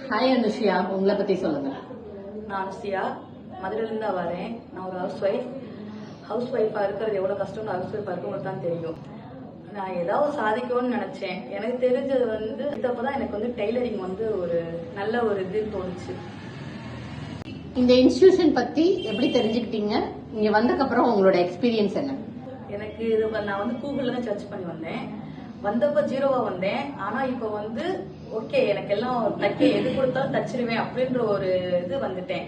Hi Anushiya, உங்களை பத்தி சொல்லுங்க. நான் அனுஷியா, மதுரையிலிருந்து வரேன். நான் ஒரு ஹவுஸ் ஒய்ஃபா இருக்கிறது எவ்வளவு கஷ்டம் ஹவுஸ் ஒய்ஃபா இருக்கவங்களுக்கு தான் தெரியும். நான் ஏதாவது சாதிக்கணும்னு நினைச்சேன். எனக்கு தெரிஞ்சது இதப்பதான் எனக்கு டெய்லரிங் ஒரு நல்ல ஒரு இது தோணுச்சு. இந்த இன்ஸ்டிடியூஷன் பத்தி எப்படி தெரிஞ்சுக்கிட்டீங்க? இங்க வந்ததுக்கு அப்புறம் உங்களோட எக்ஸ்பீரியன்ஸ் என்ன? எனக்கு இது நான் கூகுள்ல தான் சர்ச் பண்ணி வந்தேன். வந்தப்ப ஜீரோவா வந்தேன். ஆனா இப்ப ஓகே, எனக்கு எல்லாம் தைக்க எது கொடுத்தாலும் தச்சிருவேன் அப்படின்ற ஒரு இது வந்துட்டேன்.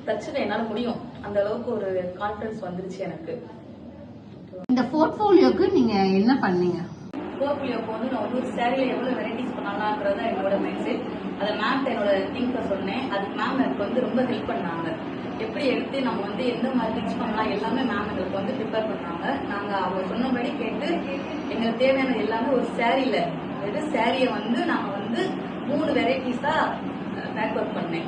தச்சிருவேன், என்னால முடியும், அந்த அளவுக்கு ஒரு கான்பிடன்ஸ் வந்துருச்சு எனக்கு. இந்த போர்ட்ஃபோலியோக்கு நீங்க என்ன பண்ணீங்க? போர்ட்ஃபோலியோக்கு நான் ஒரு சாரியில எவ்வளவு வெரைட்டிஸ் பண்ணலாம்ன்றத என்னோட மைண்ட் செட். அதை மேம் என்னோட திங்க சொன்னேன். அதுக்கு மேம் எனக்கு ரொம்ப ஹெல்ப் பண்ணாங்க. எப்படி எடுத்து நம்ம எந்த மாதிரி டிச் பண்ணலாம் எல்லாமே மேம் எங்களுக்கு ப்ரிப்பேர் பண்ணாங்க. நாங்க அவங்க சொன்னபடி கேட்டு எங்களுக்கு தேவையானது எல்லாமே ஒரு சாரியில சாரியை நாங்க 3 வெரைட்டிஸா பேக் ஒர்க் பண்ணேன்.